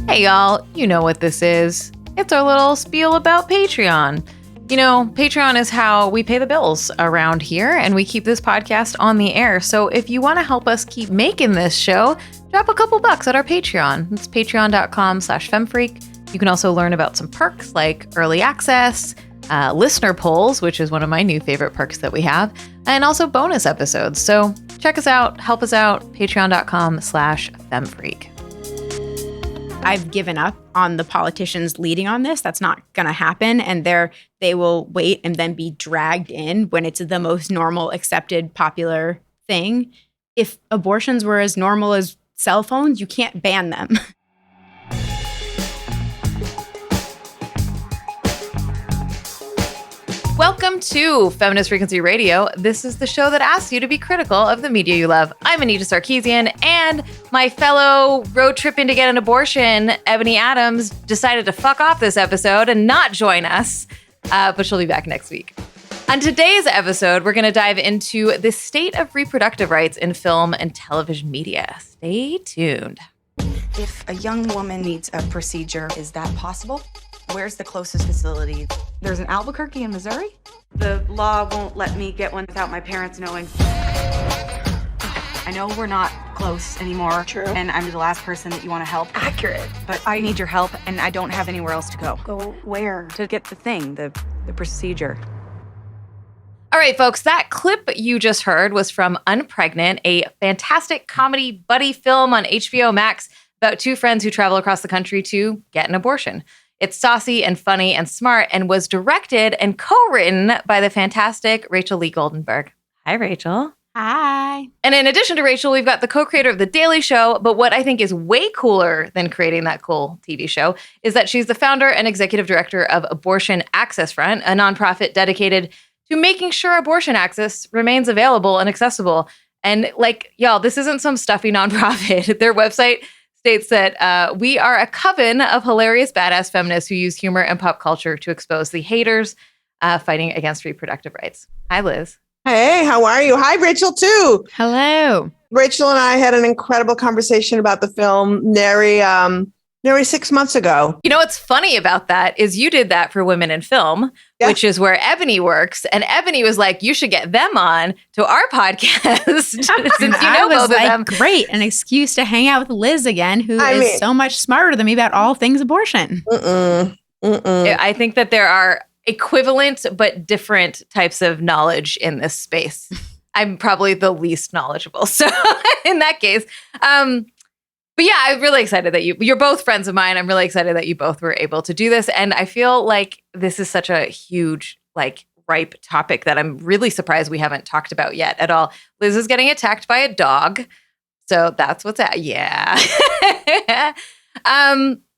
Hey y'all, you know what this is. It's our little spiel about Patreon. You know, Patreon is how we pay the bills around here and we keep this podcast on the air. So if you want to help us keep making this show, drop a couple bucks at our Patreon. It's patreon.com/femfreak. You can also learn about some perks like early access, listener polls, which is one of my new favorite perks that we have, and also bonus episodes. So check us out, help us out, patreon.com/femfreak. I've given up on the politicians leading on this. That's not going to happen. And they will wait and then be dragged in when it's the most normal, accepted, popular thing. If abortions were as normal as cell phones, you can't ban them. Welcome to Feminist Frequency Radio. This is the show that asks you to be critical of the media you love. I'm Anita Sarkeesian, and my fellow road tripping to get an abortion, Ebony Adams, decided to fuck off this episode and not join us, but she'll be back next week. On today's episode, we're going to dive into the state of reproductive rights in film and television media. Stay tuned. If a young woman needs a procedure, is that possible? Where's the closest facility? There's an Albuquerque in Missouri? The law won't let me get one without my parents knowing. I know we're not close anymore. True. And I'm the last person that you want to help. Accurate. But I need your help, and I don't have anywhere else to go. Go where? To get the thing, the procedure. All right, folks, that clip you just heard was from Unpregnant, a fantastic comedy buddy film on HBO Max about two friends who travel across the country to get an abortion. It's saucy and funny and smart and was directed and co-written by the fantastic Rachel Lee Goldenberg. Hi, Rachel. Hi. And in addition to Rachel, we've got the co-creator of The Daily Show. But what I think is way cooler than creating that cool TV show is that she's the founder and executive director of Abortion Access Front, a nonprofit dedicated to making sure abortion access remains available and accessible. And like, y'all, this isn't some stuffy nonprofit. Their website states that we are a coven of hilarious badass feminists who use humor and pop culture to expose the haters fighting against reproductive rights. Hi, Liz. Hey, how are you? Hi, Rachel, too. Hello. Rachel and I had an incredible conversation about the film nearly 6 months ago. You know what's funny about that is you did that for Women in Film, which is where Ebony works. And Ebony was like, you should get them on to our podcast. Since you know both of them. Great. An excuse to hang out with Liz again, who is so much smarter than me about all things abortion. I think that there are equivalent but different types of knowledge in this space. I'm probably the least knowledgeable. So in that case, but yeah, I'm really excited that you're both friends of mine. I'm really excited that you both were able to do this. And I feel like this is such a huge, ripe topic that I'm really surprised we haven't talked about yet at all. Liz is getting attacked by a dog. So that's what's at. Yeah.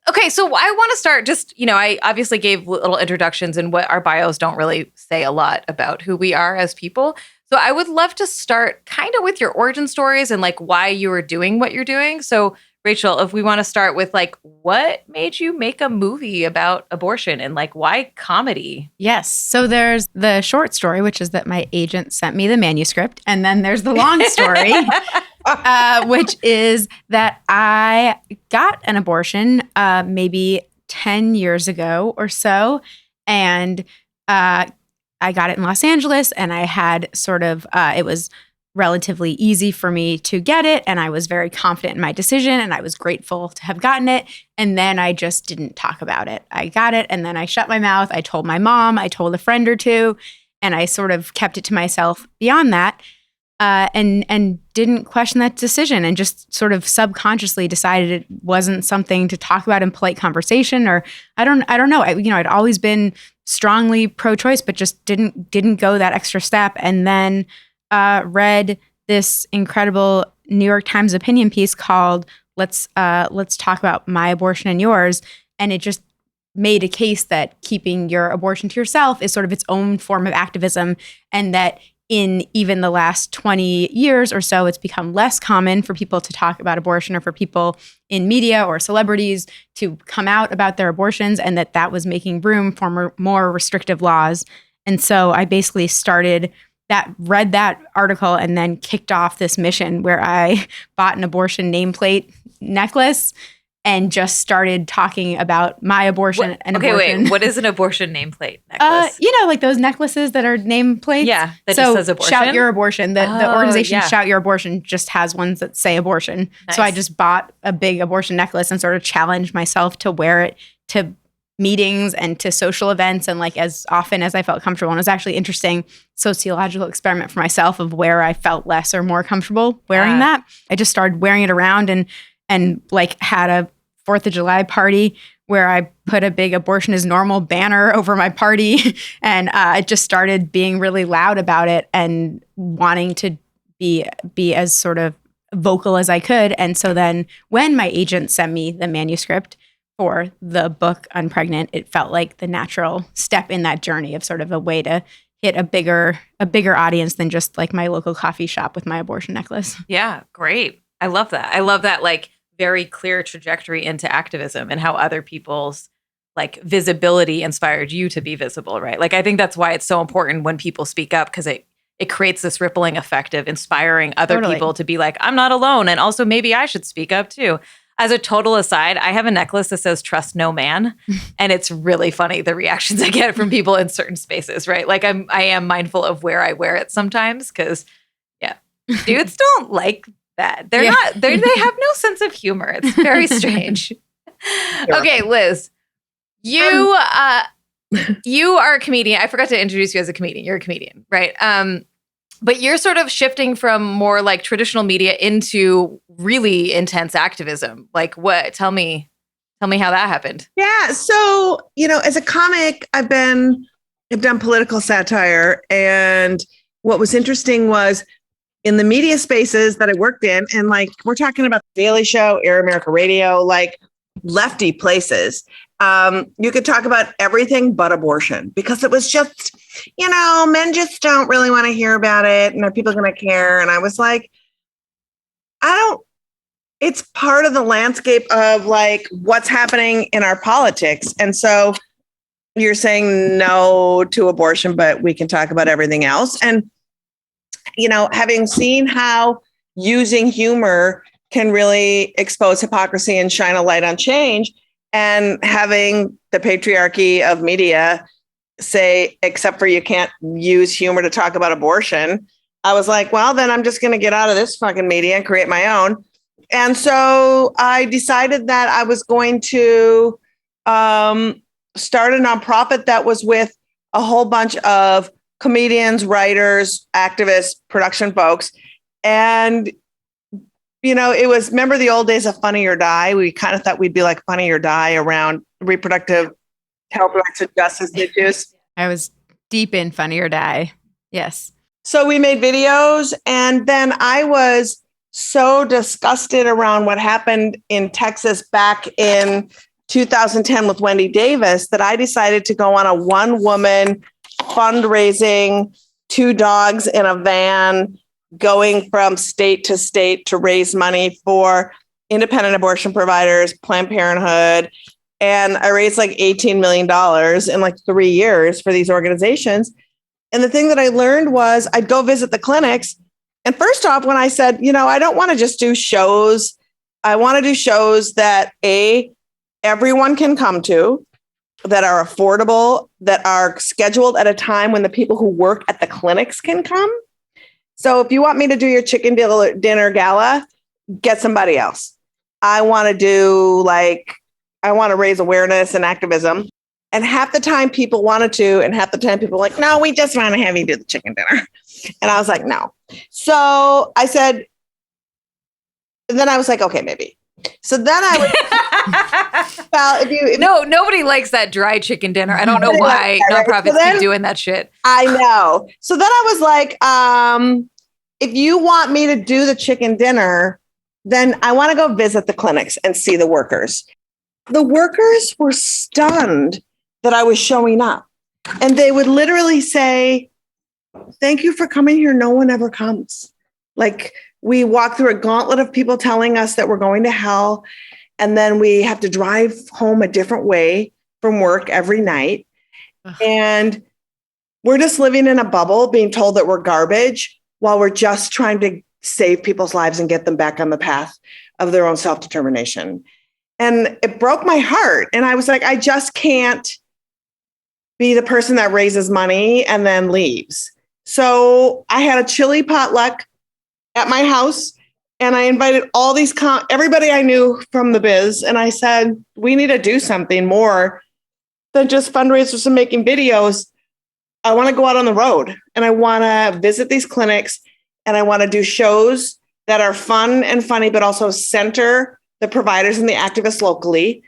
Okay, so I want to start just, I obviously gave little introductions and what our bios don't really say a lot about who we are as people. So I would love to start kind of with your origin stories and why you were doing what you're doing. So Rachel, if we want to start with what made you make a movie about abortion and why comedy? Yes. So there's the short story, which is that my agent sent me the manuscript. And then there's the long story, which is that I got an abortion maybe 10 years ago or so. And I got it in Los Angeles, and I had it was relatively easy for me to get it, and I was very confident in my decision, and I was grateful to have gotten it, and then I just didn't talk about it. I got it, and then I shut my mouth. I told my mom, I told a friend or two, and I sort of kept it to myself beyond that, and didn't question that decision, and just sort of subconsciously decided it wasn't something to talk about in polite conversation, or I don't know. I'd always been strongly pro-choice, but just didn't go that extra step, and then read this incredible New York Times opinion piece called let's talk about my abortion and yours. And it just made a case that keeping your abortion to yourself is sort of its own form of activism, and that in even the last 20 years or so, it's become less common for people to talk about abortion, or for people in media or celebrities to come out about their abortions, and that was making room for more restrictive laws. And so I basically read that article and then kicked off this mission where I bought an abortion nameplate necklace and just started talking about my abortion and abortion. Wait. What is an abortion nameplate necklace? Like those necklaces that are nameplates. Yeah, that just says abortion. Shout Your Abortion. The organization Shout Your Abortion just has ones that say abortion. Nice. So I just bought a big abortion necklace and sort of challenged myself to wear it to meetings and to social events, and like as often as I felt comfortable. And it was actually interesting sociological experiment for myself of where I felt less or more comfortable wearing that. I just started wearing it around and like had a 4th of July party where I put a big abortion is normal banner over my party. And I just started being really loud about it and wanting to be as sort of vocal as I could. And so then when my agent sent me the manuscript for the book Unpregnant, it felt like the natural step in that journey of sort of a way to hit a bigger audience than just like my local coffee shop with my abortion necklace. Yeah, great. I love that. I love that like very clear trajectory into activism and how other people's like visibility inspired you to be visible, right? Like I think that's why it's so important when people speak up, because it creates this rippling effect of inspiring other people to be like, I'm not alone. And also maybe I should speak up too. As a total aside, I have a necklace that says trust no man. And it's really funny, the reactions I get from people in certain spaces, right? Like I am mindful of where I wear it sometimes because, dudes don't like that. They have no sense of humor. It's very strange. Okay, Liz, you are a comedian. I forgot to introduce you as a comedian. You're a comedian, right? But you're sort of shifting from more like traditional media into really intense activism. Like what? Tell me how that happened. Yeah. So, as a comic, I've done political satire. And what was interesting was in the media spaces that I worked in, and like, we're talking about The Daily Show, Air America Radio, like lefty places. You could talk about everything but abortion because it was just, men just don't really want to hear about it. And are people going to care? And I was like, it's part of the landscape of like what's happening in our politics. And so you're saying no to abortion, but we can talk about everything else. And, having seen how using humor can really expose hypocrisy and shine a light on change, and having the patriarchy of media say, except for you can't use humor to talk about abortion, I was like, well, then I'm just going to get out of this fucking media and create my own. And so I decided that I was going to start a nonprofit that was with a whole bunch of comedians, writers, activists, production folks. And it was, remember the old days of Funny or Die? We kind of thought we'd be like Funny or Die around reproductive health rights and justice issues. I was deep in Funny or Die. Yes. So we made videos, and then I was so disgusted around what happened in Texas back in 2010 with Wendy Davis that I decided to go on a one-woman fundraising, 2 dogs in a van, going from state to state to raise money for independent abortion providers, Planned Parenthood. And I raised like $18 million in like 3 years for these organizations. And the thing that I learned was I'd go visit the clinics. And first off, when I said, I don't want to just do shows, I want to do shows that everyone can come to, that are affordable, that are scheduled at a time when the people who work at the clinics can come. So if you want me to do your chicken dinner gala, get somebody else. I want to raise awareness and activism. And half the time people wanted to, and half the time people were like, no, we just want to have you do the chicken dinner. And I was like, no. So I said, and then I was like, okay, maybe. So then I would, well, nobody likes that dry chicken dinner. I don't know why nonprofits keep doing that shit. I know. So then I was like, if you want me to do the chicken dinner, then I want to go visit the clinics and see the workers. The workers were stunned that I was showing up. And they would literally say, thank you for coming here. No one ever comes. Like, we walk through a gauntlet of people telling us that we're going to hell. And then we have to drive home a different way from work every night. Ugh. And we're just living in a bubble, being told that we're garbage while we're just trying to save people's lives and get them back on the path of their own self-determination. And it broke my heart. And I was like, I just can't be the person that raises money and then leaves. So I had a chili potluck at my house, and I invited all these, everybody I knew from the biz. And I said, we need to do something more than just fundraisers and making videos. I want to go out on the road, and I want to visit these clinics, and I want to do shows that are fun and funny, but also center the providers and the activists locally.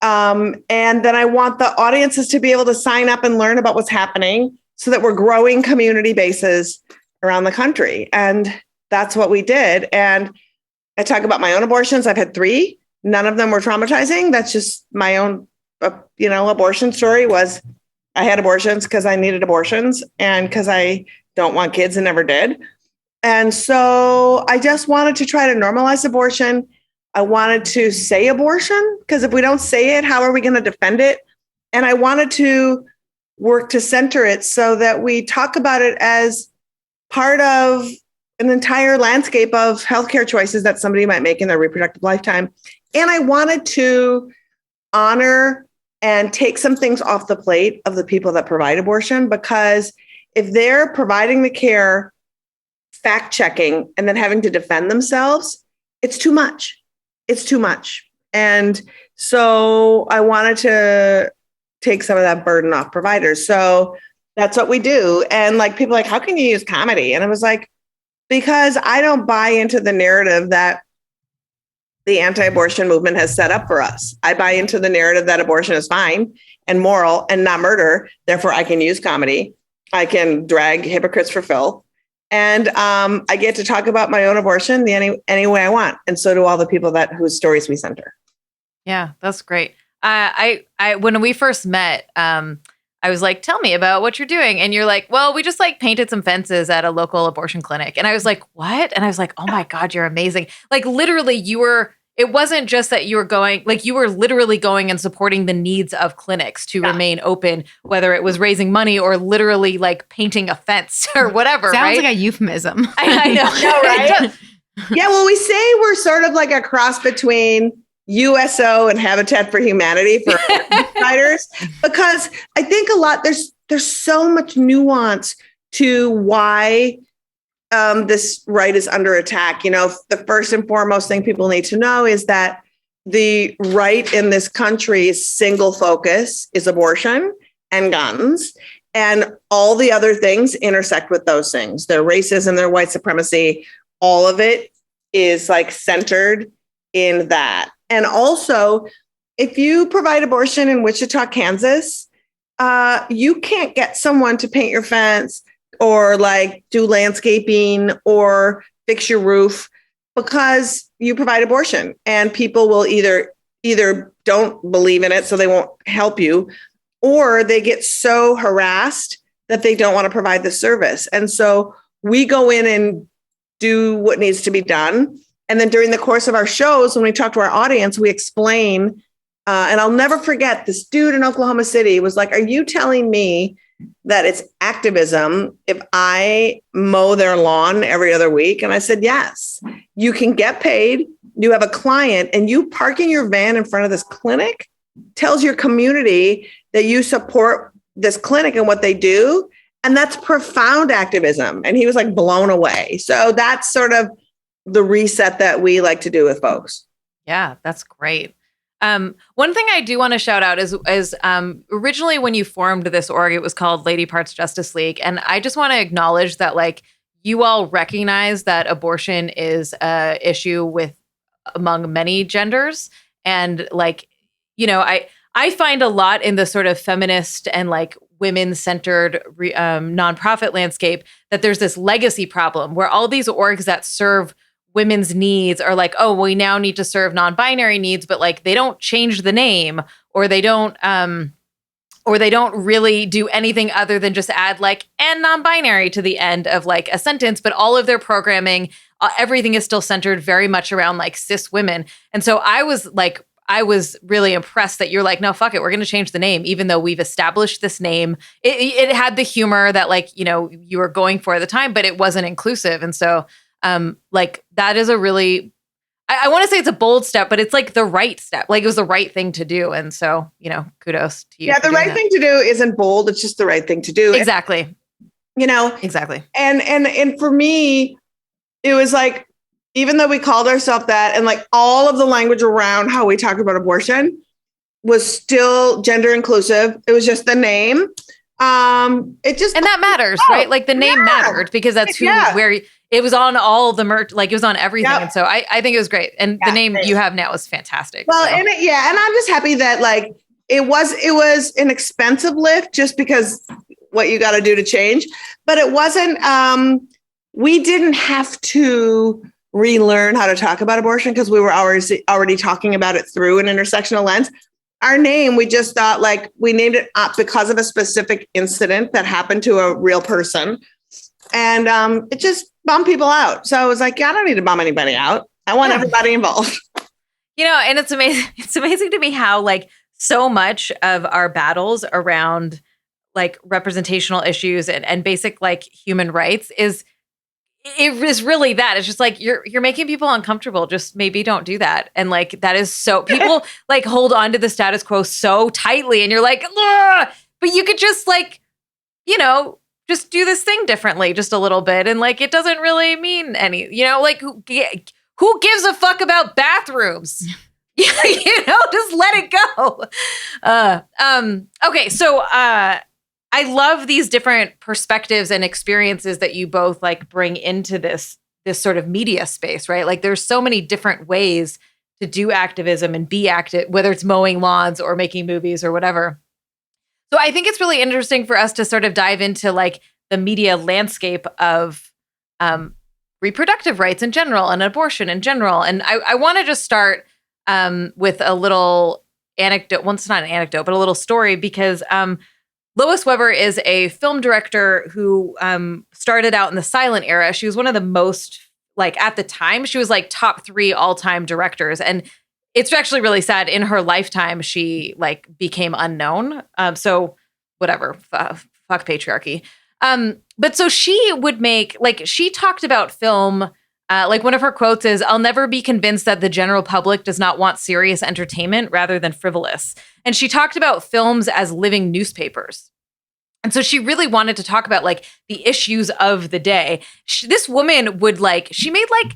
And then I want the audiences to be able to sign up and learn about what's happening so that we're growing community bases around the country. And that's what we did. And I talk about my own abortions. I've had 3. None of them were traumatizing. That's just my own, abortion story was I had abortions because I needed abortions and because I don't want kids and never did. And so I just wanted to try to normalize abortion. I wanted to say abortion, because if we don't say it, how are we going to defend it? And I wanted to work to center it so that we talk about it as part of an entire landscape of healthcare choices that somebody might make in their reproductive lifetime. And I wanted to honor and take some things off the plate of the people that provide abortion, because if they're providing the care, fact checking, and then having to defend themselves, it's too much. It's too much. And so I wanted to take some of that burden off providers. So that's what we do. And like people are like, how can you use comedy? And I was like, because I don't buy into the narrative that the anti-abortion movement has set up for us. I buy into the narrative that abortion is fine and moral and not murder. Therefore, I can use comedy. I can drag hypocrites for filth. And I get to talk about my own abortion any way I want. And so do all the people whose stories we center. Yeah, that's great. I when we first met, I was like, tell me about what you're doing. And you're like, well, we just like painted some fences at a local abortion clinic. And I was like, what? And I was like, oh my God, you're amazing. Like literally it wasn't just that you were going, like you were literally going and supporting the needs of clinics to remain open, whether it was raising money or literally like painting a fence or whatever. Sounds right? like a euphemism. I know, right? Yeah, well, we say we're sort of like a cross between USO and Habitat for Humanity for fighters, because I think there's so much nuance to why this right is under attack. The first and foremost thing people need to know is that the right in this country's single focus is abortion and guns, and all the other things intersect with those things. Their racism, their white supremacy, all of it is like centered in that. And also, if you provide abortion in Wichita, Kansas, you can't get someone to paint your fence or like do landscaping or fix your roof because you provide abortion, and people will either don't believe in it, so they won't help you, or they get so harassed that they don't want to provide the service. And so we go in and do what needs to be done. And then during the course of our shows, when we talk to our audience, we explain, and I'll never forget, this dude in Oklahoma City was like, are you telling me that it's activism if I mow their lawn every other week? And I said, yes, you can get paid. You have a client, and you parking your van in front of this clinic tells your community that you support this clinic and what they do. And that's profound activism. And he was like blown away. So that's sort of the reset that we like to do with folks. Yeah, that's great. One thing I do want to shout out is originally when you formed this org, it was called Lady Parts Justice League. And I just want to acknowledge that like you all recognize that abortion is a issue among many genders. And like, I find a lot in the sort of feminist and like women-centered nonprofit landscape that there's this legacy problem where all these orgs that serve women's needs are like, oh, we now need to serve non-binary needs, but like they don't change the name, or they don't really do anything other than just add like and non-binary to the end of like a sentence. But all of their programming, everything is still centered very much around like cis women. And so I was really impressed that you're like, no, fuck it, we're going to change the name, even though we've established this name. It had the humor that like, you were going for at the time, but it wasn't inclusive. And so like that is I want to say it's a bold step, but it's like the right step. Like it was the right thing to do. And so, kudos to you. Yeah, the right thing to do isn't bold. It's just the right thing to do. Exactly. Exactly. And for me, it was like, even though we called ourselves that, and like all of the language around how we talk about abortion was still gender inclusive. It was just the name. And that matters, right? Like the name mattered because that's where it was on all the merch, like it was on everything. Yep. And so I think it was great. And the name you have now is fantastic. Well, and I'm just happy that like it was an expensive lift just because what you got to do to change, but it wasn't, we didn't have to relearn how to talk about abortion because we were already talking about it through an intersectional lens. Our name, we just thought like we named it up because of a specific incident that happened to a real person. And it just bummed people out. So I was like, I don't need to bum anybody out. I want everybody involved. And it's amazing. It's amazing to me how like so much of our battles around like representational issues and basic like human rights is really that. It's just like you're making people uncomfortable. Just maybe don't do that. And like that is so people like hold on to the status quo so tightly, and you're like, ugh! But you could just like, just do this thing differently, just a little bit, and like it doesn't really mean any. Like who gives a fuck about bathrooms? Just let it go. Okay, so I love these different perspectives and experiences that you both like bring into this sort of media space, right? Like there's so many different ways to do activism and be active, whether it's mowing lawns or making movies or whatever. So I think it's really interesting for us to sort of dive into like the media landscape of reproductive rights in general and abortion in general. And I want to just start with a little anecdote. Well, it's not an anecdote, but a little story because Lois Weber is a film director who started out in the silent era. She was one of the most, like at the time, she was like top 3 all-time directors. And it's actually really sad. In her lifetime, she like became unknown. So whatever, fuck patriarchy. But so she would make, like she talked about film, like one of her quotes is, "I'll never be convinced that the general public does not want serious entertainment rather than frivolous." And she talked about films as living newspapers. And so she really wanted to talk about like the issues of the day. This woman would she made like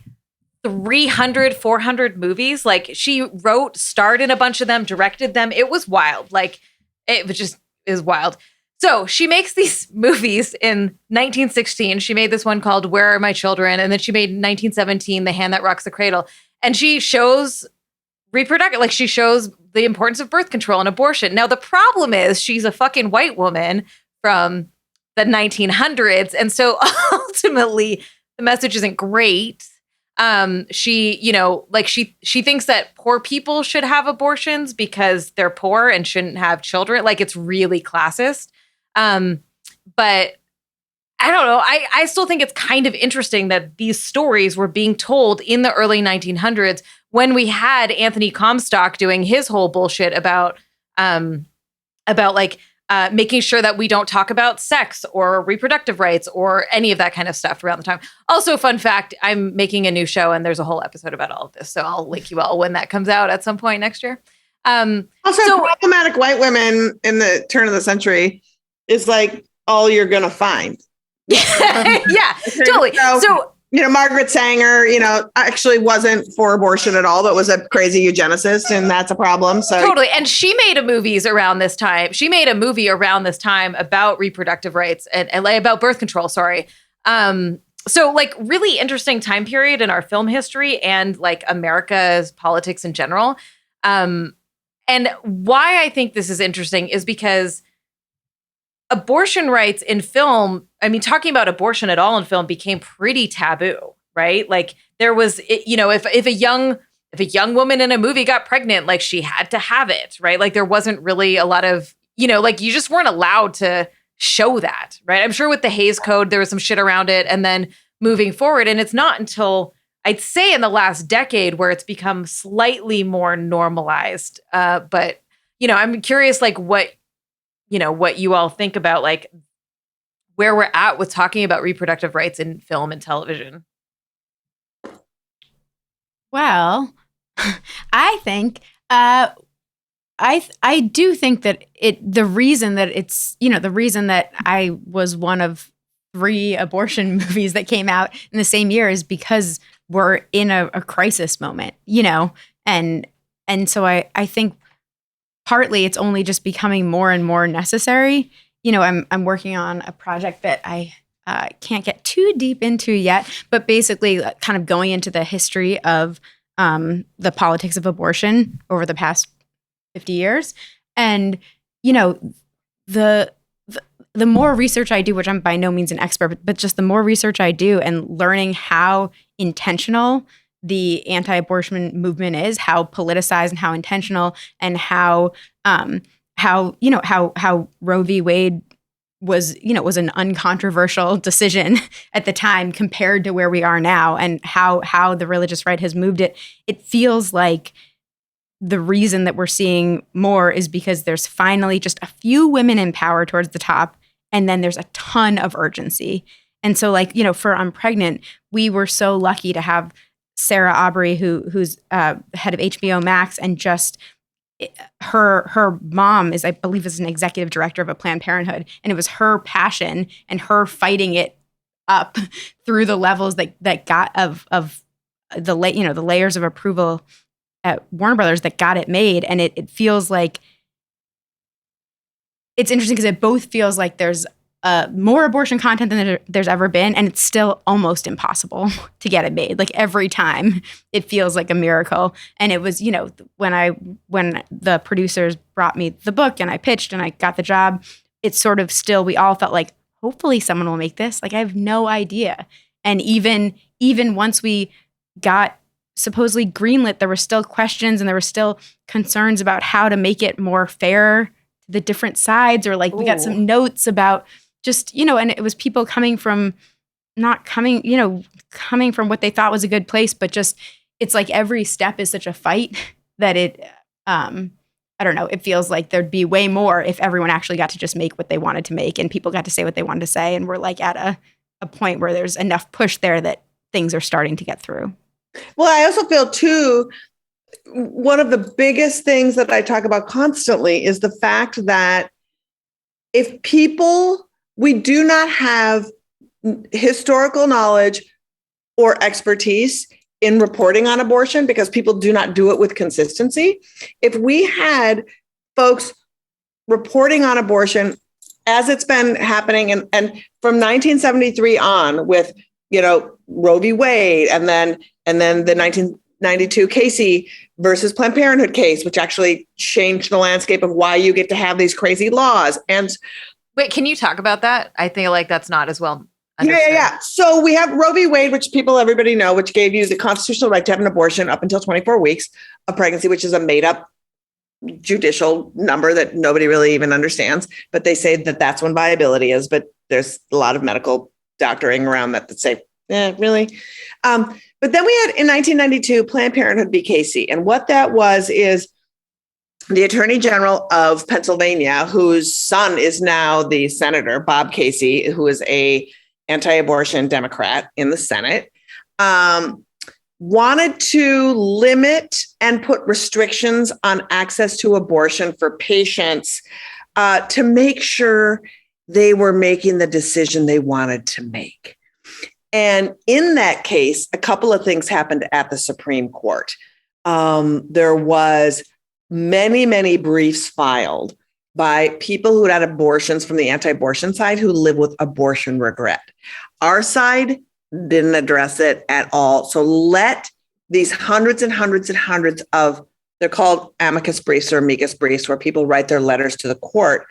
300, 400 movies. Like she wrote, starred in a bunch of them, directed them. It was wild. Like it is wild. So she makes these movies in 1916. She made this one called Where Are My Children? And then she made in 1917, The Hand That Rocks the Cradle. And she shows she shows the importance of birth control and abortion. Now, the problem is she's a fucking white woman from the 1900s. And so ultimately the message isn't great. She thinks that poor people should have abortions because they're poor and shouldn't have children. Like it's really classist. But I don't know. I still think it's kind of interesting that these stories were being told in the early 1900s when we had Anthony Comstock doing his whole bullshit about making sure that we don't talk about sex or reproductive rights or any of that kind of stuff around the time. Also, fun fact, I'm making a new show and there's a whole episode about all of this. So I'll link you all when that comes out at some point next year. Problematic white women in the turn of the century is like all you're going to find. Yeah, totally. So Margaret Sanger, actually wasn't for abortion at all, but was a crazy eugenicist, and that's a problem. So totally. And she made a movie around this time. She made a movie around this time about reproductive rights and about birth control. Sorry. So like really interesting time period in our film history and like America's politics in general. And why I think this is interesting is because abortion rights in film, I mean, talking about abortion at all in film became pretty taboo, right? Like there was, if a young woman in a movie got pregnant, like she had to have it, right? Like there wasn't really a lot of, like you just weren't allowed to show that, right? I'm sure with the Hays Code, there was some shit around it and then moving forward. And it's not until I'd say in the last decade where it's become slightly more normalized. But, I'm curious, like what you all think about like where we're at with talking about reproductive rights in film and television. Well, I think I do think that the reason that I was one of 3 abortion movies that came out in the same year is because we're in a crisis moment, and so I think partly it's only just becoming more and more necessary. I'm working on a project that I can't get too deep into yet, but basically kind of going into the history of the politics of abortion over the past 50 years. And, the more research I do, which I'm by no means an expert, but just the more research I do and learning how intentional the anti-abortion movement is, how politicized and how intentional, and how Roe v. Wade was an uncontroversial decision at the time compared to where we are now, and how the religious right has moved it. It feels like the reason that we're seeing more is because there's finally just a few women in power towards the top, and then there's a ton of urgency. And so, for Unpregnant, we were so lucky to have Sarah Aubrey, who's head of HBO Max, and just her mom I believe is an executive director of a Planned Parenthood, and it was her passion and her fighting it up through the levels that got of the layers of approval at Warner Brothers that got it made. And it feels like it's interesting because it both feels like there's more abortion content than there's ever been, and it's still almost impossible to get it made. Like every time it feels like a miracle. And it was, when the producers brought me the book and I pitched and I got the job, it's sort of still, we all felt like, hopefully someone will make this. Like I have no idea. And even once we got supposedly greenlit, there were still questions and there were still concerns about how to make it more fair to the different sides, or we got some notes about just, and it was people coming from what they thought was a good place, but just, it's like every step is such a fight that I don't know, it feels like there'd be way more if everyone actually got to just make what they wanted to make and people got to say what they wanted to say. And we're at a point where there's enough push there that things are starting to get through. Well, I also feel too, one of the biggest things that I talk about constantly is the fact that we do not have historical knowledge or expertise in reporting on abortion because people do not do it with consistency. If we had folks reporting on abortion as it's been happening and from 1973 on with, Roe v. Wade and then the 1992 Casey versus Planned Parenthood case, which actually changed the landscape of why you get to have these crazy laws. And wait, can you talk about that? I feel like that's not as well understood. Yeah. So we have Roe v. Wade, which everybody know, which gave you the constitutional right to have an abortion up until 24 weeks of pregnancy, which is a made up judicial number that nobody really even understands. But they say that that's when viability is. But there's a lot of medical doctoring around that say, really? But then we had in 1992 Planned Parenthood v. Casey. And what that was is the Attorney General of Pennsylvania, whose son is now the Senator, Bob Casey, who is a anti-abortion Democrat in the Senate, wanted to limit and put restrictions on access to abortion for patients to make sure they were making the decision they wanted to make. And in that case, a couple of things happened at the Supreme Court. There was many, many briefs filed by people who had abortions from the anti-abortion side who live with abortion regret. Our side didn't address it at all. So let these hundreds and hundreds and hundreds of, they're called amicus briefs or amicus briefs, where people write their letters to the court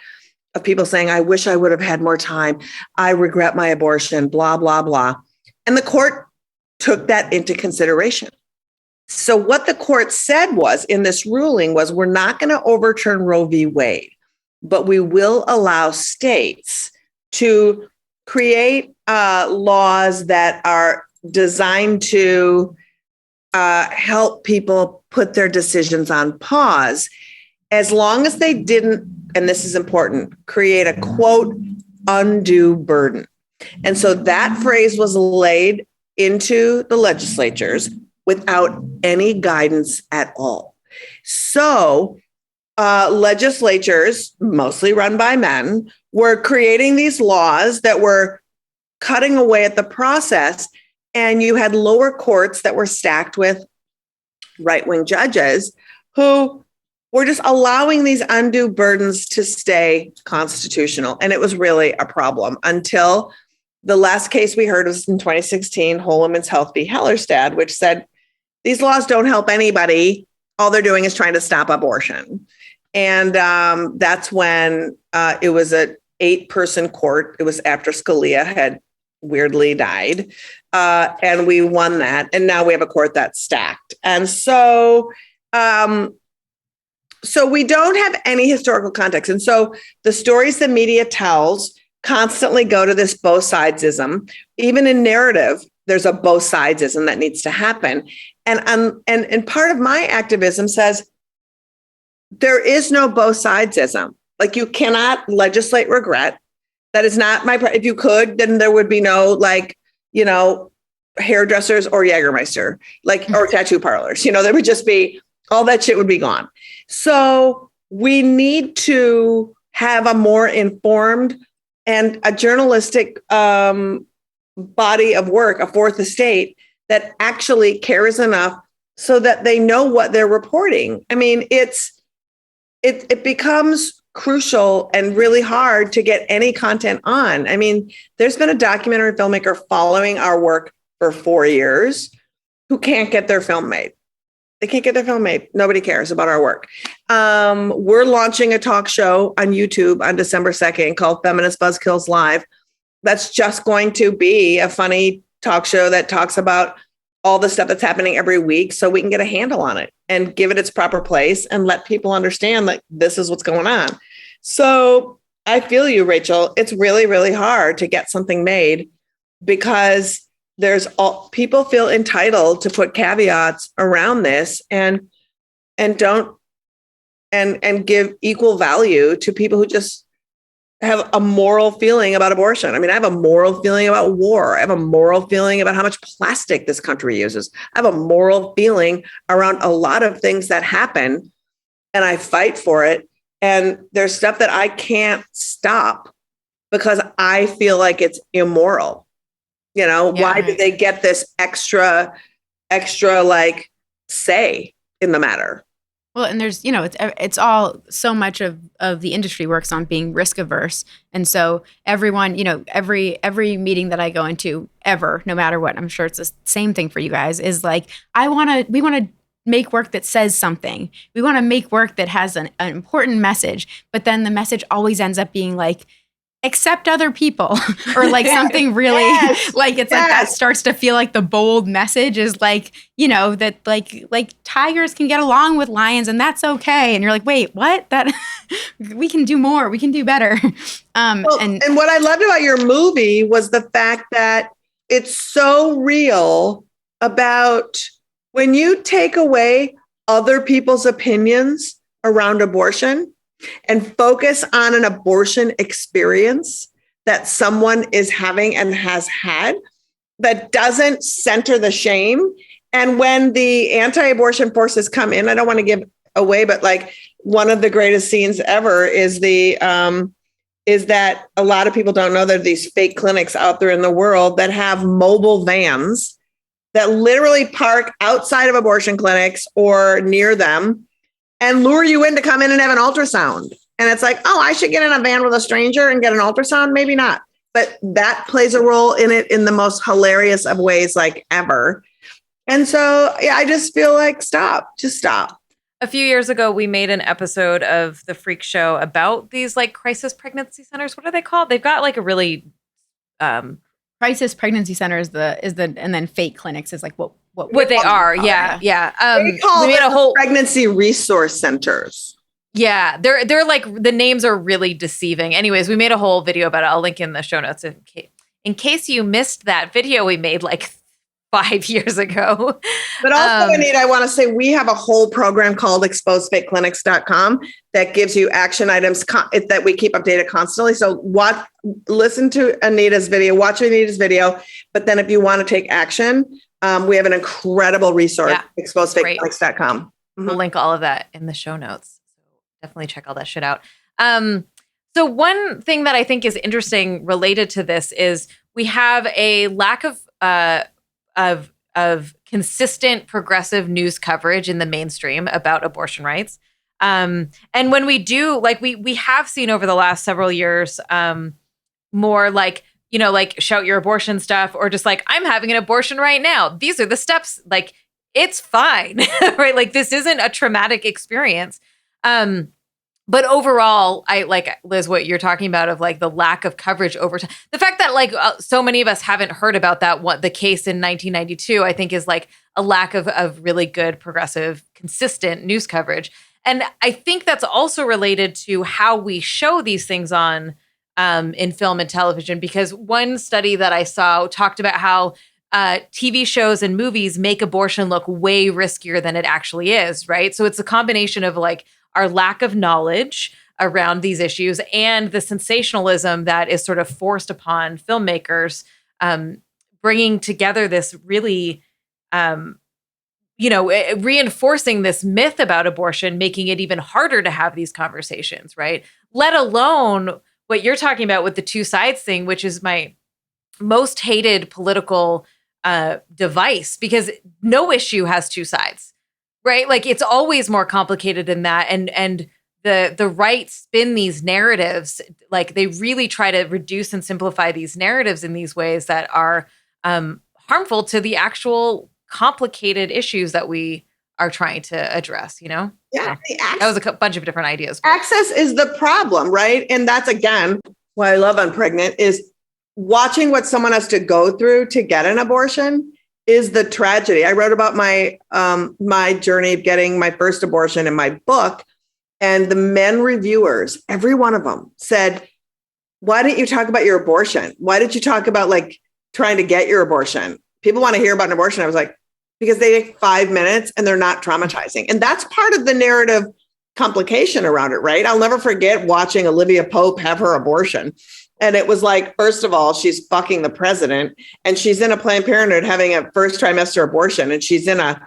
of people saying, I wish I would have had more time. I regret my abortion, blah, blah, blah. And the court took that into consideration. So what the court said was in this ruling was, we're not going to overturn Roe v. Wade, but we will allow states to create laws that are designed to help people put their decisions on pause, as long as they didn't, and this is important, create a quote, undue burden. And so that phrase was laid into the legislatures without any guidance at all. So legislatures, mostly run by men, were creating these laws that were cutting away at the process. And you had lower courts that were stacked with right-wing judges who were just allowing these undue burdens to stay constitutional. And it was really a problem until the last case we heard was in 2016, Whole Women's Health v. Hellerstedt, which said these laws don't help anybody. All they're doing is trying to stop abortion. And that's when it was an 8-person court. It was after Scalia had weirdly died. And we won that. And now we have a court that's stacked. And so we don't have any historical context. And so the stories the media tells constantly go to this both sidesism. Even in narrative, there's a both sidesism that needs to happen. And part of my activism says there is no both sidesism. Like, you cannot legislate regret. That is not my, if you could, then there would be no, like, you know, hairdressers or Jägermeister, like, or tattoo parlors. You know, there would just be, all that shit would be gone. So we need to have a more informed and a journalistic body of work, a fourth estate that actually cares enough so that they know what they're reporting. I mean, it becomes crucial and really hard to get any content on. I mean, there's been a documentary filmmaker following our work for 4 years who can't get their film made. They can't get their film made. Nobody cares about our work. We're launching a talk show on YouTube on December 2nd called Feminist Buzzkills Live. That's just going to be a funny talk show that talks about all the stuff that's happening every week so we can get a handle on it and give it its proper place and let people understand that this is what's going on. So I feel you, Rachel. It's really, really hard to get something made because people feel entitled to put caveats around this and don't give equal value to people who just have a moral feeling about abortion. I mean, I have a moral feeling about war. I have a moral feeling about how much plastic this country uses. I have a moral feeling around a lot of things that happen, and I fight for it. And there's stuff that I can't stop because I feel like it's immoral. You know, yeah. Why did they get this extra like say in the matter? Well, and there's, you know, it's all, so much of the industry works on being risk averse. And so everyone, you know, every meeting that I go into ever, no matter what, I'm sure it's the same thing for you guys, is like, we want to make work that says something. We want to make work that has an important message, but then the message always ends up being like, accept other people or like something really like it's like that starts to feel like the bold message is like, you know, that like tigers can get along with lions and that's okay. And you're like, wait, what? That we can do more. We can do better. And what I loved about your movie was the fact that it's so real about when you take away other people's opinions around abortion and focus on an abortion experience that someone is having and has had that doesn't center the shame. And when the anti-abortion forces come in, I don't want to give away, but like one of the greatest scenes ever is is that a lot of people don't know there are these fake clinics out there in the world that have mobile vans that literally park outside of abortion clinics or near them and lure you in to come in and have an ultrasound. And it's like, oh, I should get in a van with a stranger and get an ultrasound? Maybe not. But that plays a role in it in the most hilarious of ways, like ever. And so, yeah, I just feel like just stop. A few years ago, we made an episode of the Freak Show about these like crisis pregnancy centers. What are they called? They've got like a really crisis pregnancy center is the and then fake clinics is like what they are. Yeah. We call it a whole pregnancy resource centers. Yeah, they're like the names are really deceiving. Anyways, we made a whole video about it. I'll link in the show notes in case you missed that video we made like 5 years ago. But also, Anita, I want to say we have a whole program called exposefakeclinics.com that gives you action items that we keep updated constantly. So listen to Anita's video, watch Anita's video. But then if you want to take action, We have an incredible resource, Yeah. exposefakecomics.com. We'll link all of that in the show notes. So definitely check all that shit out. So one thing that I think is interesting related to this is we have a lack of consistent progressive news coverage in the mainstream about abortion rights. And when we do, like we have seen over the last several years, more like, you know, like shout your abortion stuff, or just like, I'm having an abortion right now. These are the steps, like, it's fine, right? Like, this isn't a traumatic experience. But overall, I like, Liz, what you're talking about of like the lack of coverage over time. The fact that like so many of us haven't heard about that, what the case in 1992, I think is like a lack of really good, progressive, consistent news coverage. And I think that's also related to how we show these things on in film and television, because one study that I saw talked about how TV shows and movies make abortion look way riskier than it actually is, right? So it's a combination of like our lack of knowledge around these issues and the sensationalism that is sort of forced upon filmmakers, bringing together this really, reinforcing this myth about abortion, making it even harder to have these conversations, right? Let alone what you're talking about with the two sides thing, which is my most hated political device, because no issue has two sides, right? Like, it's always more complicated than that. And the right spin these narratives, like they really try to reduce and simplify these narratives in these ways that are harmful to the actual complicated issues that we are trying to address, you know? Yeah. That was a bunch of different ideas. Access is the problem, right? And that's, again, why I love Unpregnant, is watching what someone has to go through to get an abortion is the tragedy. I wrote about my my journey of getting my first abortion in my book, and the men reviewers, every one of them said, why didn't you talk about your abortion? Why did you talk about like trying to get your abortion? People want to hear about an abortion. I was like, because they take 5 minutes and they're not traumatizing. And that's part of the narrative complication around it, right? I'll never forget watching Olivia Pope have her abortion. And it was like, first of all, she's fucking the president, and she's in a Planned Parenthood having a first trimester abortion, and she's in a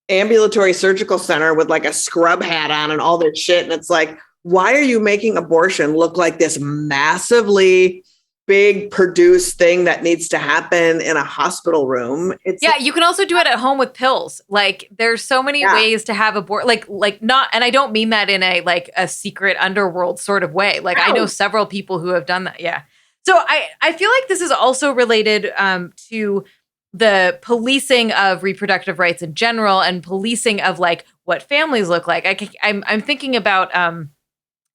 ambulatory surgical center with like a scrub hat on and all this shit. And it's like, why are you making abortion look like this massively big produced thing that needs to happen in a hospital room? It's you can also do it at home with pills. Like, there's so many ways to have abortion, like not, and I don't mean that in a like a secret underworld sort of way. Like, I know several people who have done that. Yeah. So I feel like this is also related to the policing of reproductive rights in general, and policing of like what families look like. I'm thinking about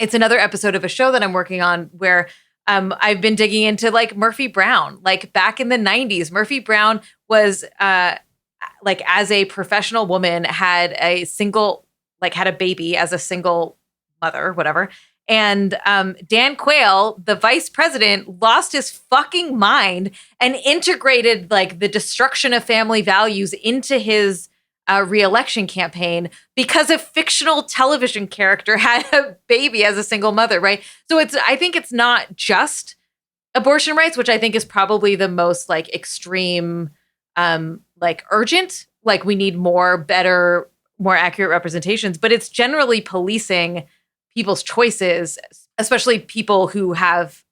it's another episode of a show that I'm working on where I've been digging into like Murphy Brown. Like, back in the 90s, Murphy Brown was like, as a professional woman, had a baby as a single mother, whatever. And Dan Quayle, the vice president, lost his fucking mind and integrated like the destruction of family values into his re-election campaign because a fictional television character had a baby as a single mother, right? So I think it's not just abortion rights, which I think is probably the most like extreme, like urgent, like we need more, better, more accurate representations, but it's generally policing people's choices, especially people who have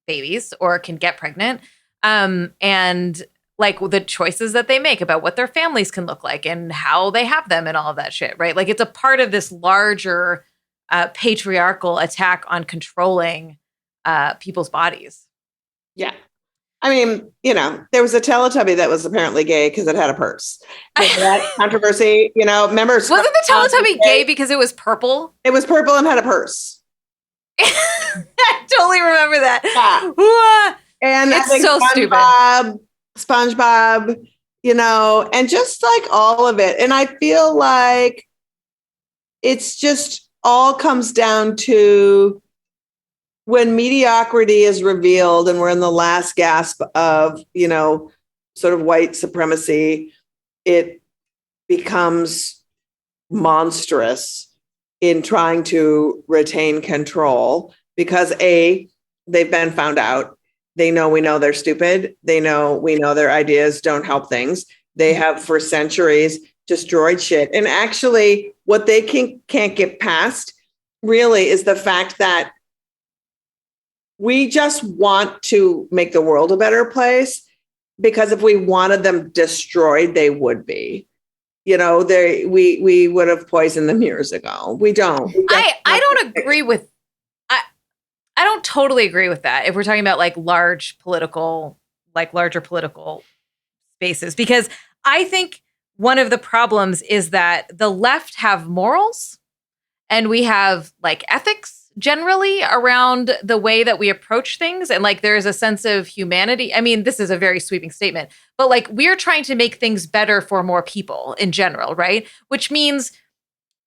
babies or can get pregnant, and like the choices that they make about what their families can look like and how they have them and all of that shit, right? Like, it's a part of this larger patriarchal attack on controlling people's bodies. Yeah. I mean, you know, there was a Teletubby that was apparently gay because it had a purse. That controversy, you know, remember? Wasn't the Teletubby gay because it was purple? It was purple and had a purse. I totally remember that. Yeah. And it's so stupid. SpongeBob, you know, and just like all of it. And I feel like it's just all comes down to when mediocrity is revealed and we're in the last gasp of, you know, sort of white supremacy, it becomes monstrous in trying to retain control because they've been found out, They know we know they're stupid. They know we know their ideas don't help things. They have for centuries destroyed shit. And actually, what they can't get past really is the fact that we just want to make the world a better place, because if we wanted them destroyed, they would be. We would have poisoned them years ago. We don't. I don't agree with. I don't totally agree with that. If we're talking about like larger political spaces, because I think one of the problems is that the left have morals and we have like ethics generally around the way that we approach things. And like, there's a sense of humanity. I mean, this is a very sweeping statement, but like, we're trying to make things better for more people in general, right? Which means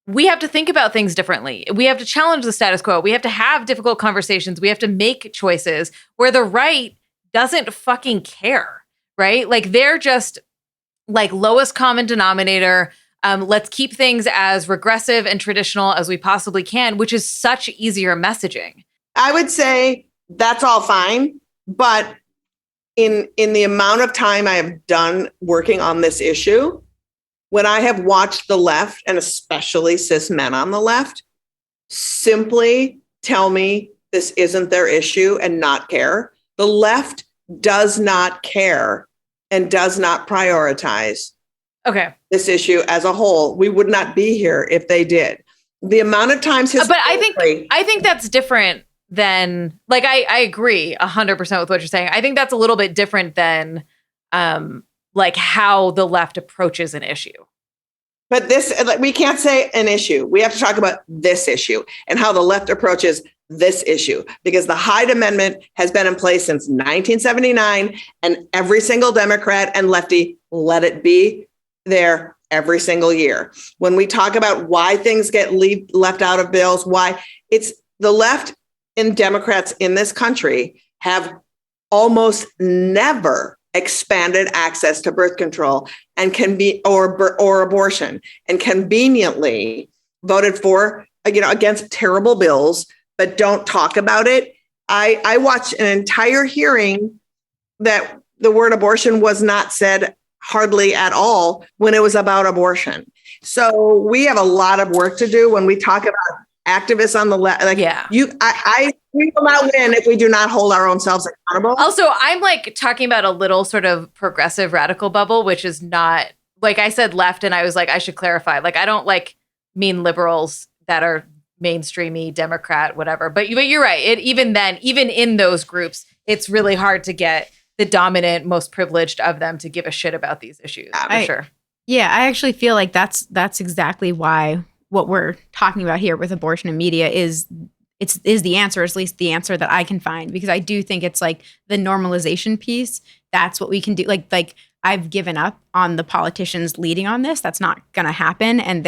we have to think about things differently. We have to challenge the status quo. We have to have difficult conversations. We have to make choices where the right doesn't fucking care, right? Like, they're just like lowest common denominator. Let's keep things as regressive and traditional as we possibly can, which is such easier messaging. I would say that's all fine, but in the amount of time I have done working on this issue, when I have watched the left, and especially cis men on the left, simply tell me this isn't their issue and not care, the left does not care and does not prioritize this issue as a whole. We would not be here if they did. The amount of times but I think that's different than, like, I agree 100% with what you're saying. I think that's a little bit different than like how the left approaches an issue. But we can't say an issue. We have to talk about this issue and how the left approaches this issue, because the Hyde Amendment has been in place since 1979, and every single Democrat and lefty let it be there every single year. When we talk about why things get left out of bills, why it's the left and Democrats in this country have almost never expanded access to birth control and or abortion, and conveniently voted for, against terrible bills, but don't talk about it. I watched an entire hearing that the word abortion was not said hardly at all when it was about abortion. So we have a lot of work to do when we talk about activists on the left. Like, we will not win if we do not hold our own selves accountable. Also, I'm like talking about a little sort of progressive radical bubble, which is not, like I said left, and I was like, I should clarify. Like, I don't like mean liberals that are mainstreamy Democrat, whatever. But you're right. Even in those groups, it's really hard to get the dominant, most privileged of them to give a shit about these issues. For sure. Yeah, I actually feel like that's exactly why what we're talking about here with abortion and media is the answer, at least the answer that I can find, because I do think it's like the normalization piece. That's what we can do. Like I've given up on the politicians leading on this. That's not going to happen. And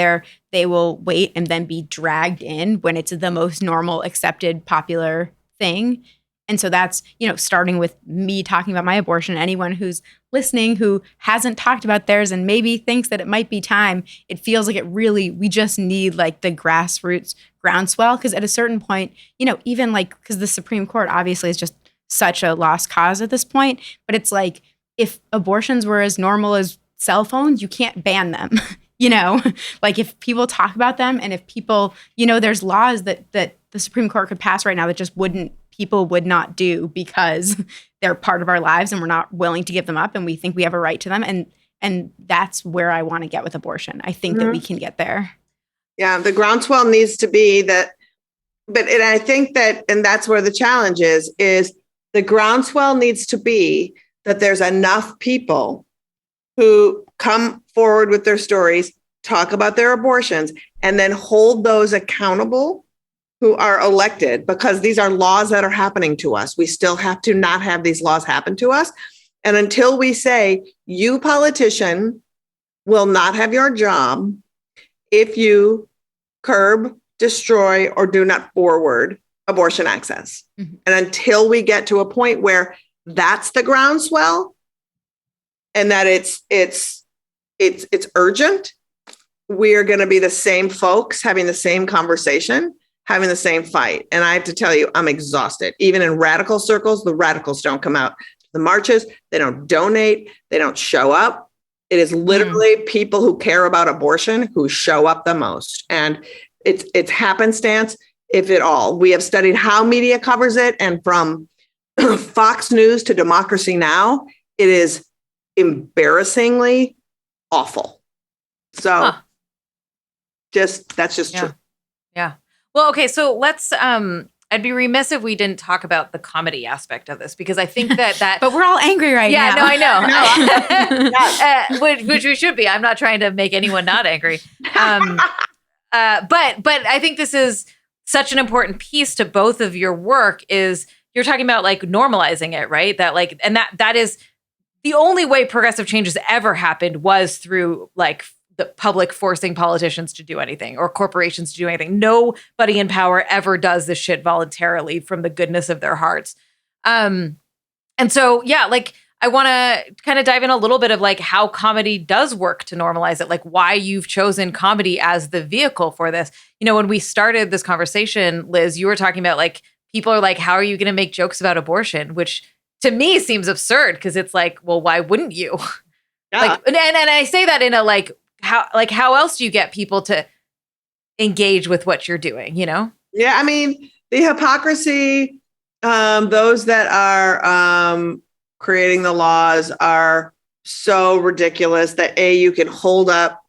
they will wait and then be dragged in when it's the most normal, accepted, popular thing. And so that's, starting with me talking about my abortion. Anyone who's listening who hasn't talked about theirs and maybe thinks that it might be time, it feels like we just need like the grassroots groundswell. Because at a certain point, even like, because the Supreme Court obviously is just such a lost cause at this point. But it's like, if abortions were as normal as cell phones, you can't ban them. Like if people talk about them, and if people, there's laws that the Supreme Court could pass right now that just people would not do because they're part of our lives and we're not willing to give them up and we think we have a right to them. And that's where I want to get with abortion. I think that we can get there. Yeah, the groundswell needs to be that, and I think that, and that's where the challenge is the groundswell needs to be that there's enough people who come forward with their stories, talk about their abortions, and then hold those accountable who are elected, because these are laws that are happening to us. We still have to not have these laws happen to us. And until we say, you politician will not have your job if you curb, destroy, or do not forward abortion access. Mm-hmm. And until we get to a point where that's the groundswell and that it's urgent, we are going to be the same folks having the same conversation. having the same fight. And I have to tell you, I'm exhausted. Even in radical circles, the radicals don't come out to the marches. They don't donate. They don't show up. It is literally people who care about abortion who show up the most. And it's happenstance, if at all. We have studied how media covers it. And from Fox News to Democracy Now!, it is embarrassingly awful. So that's just true. Yeah. Well, okay. So let's, I'd be remiss if we didn't talk about the comedy aspect of this, because I think that but we're all angry right now. Yeah, no, I know. Which we should be. I'm not trying to make anyone not angry. But I think this is such an important piece to both of your work. Is you're talking about like normalizing it, right? That like, and that is the only way progressive change has ever happened was through like the public forcing politicians to do anything or corporations to do anything. Nobody in power ever does this shit voluntarily from the goodness of their hearts. And so, yeah, like I want to kind of dive in a little bit of like how comedy does work to normalize it, like why you've chosen comedy as the vehicle for this. You know, when we started this conversation, Liz, you were talking about like, people are like, how are you going to make jokes about abortion? Which to me seems absurd because it's like, well, why wouldn't you? Yeah. Like, and I say that in a like, how else do you get people to engage with what you're doing, you know? Yeah, I mean, the hypocrisy, those that are creating the laws are so ridiculous that you can hold up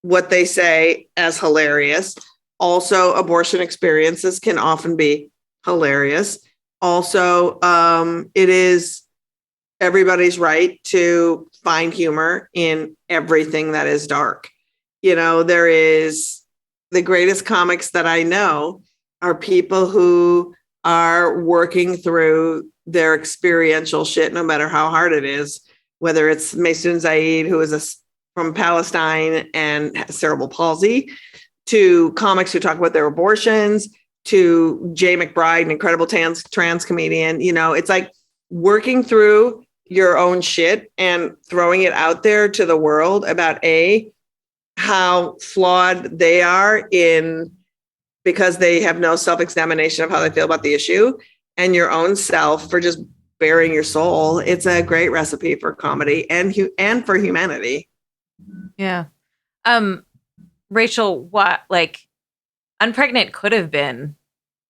what they say as hilarious. Also, abortion experiences can often be hilarious. Also, it is everybody's right to find humor in everything that is dark. You know, there is the greatest comics that I know are people who are working through their experiential shit, no matter how hard it is, whether it's Masoon Zaid, who is from Palestine and has cerebral palsy, to comics who talk about their abortions, to Jay McBride, an incredible trans comedian. You know, it's like working through your own shit and throwing it out there to the world about how flawed they are because they have no self-examination of how they feel about the issue, and your own self for just bearing your soul. It's a great recipe for comedy and for humanity. Yeah. Rachel, what, like, Unpregnant could have been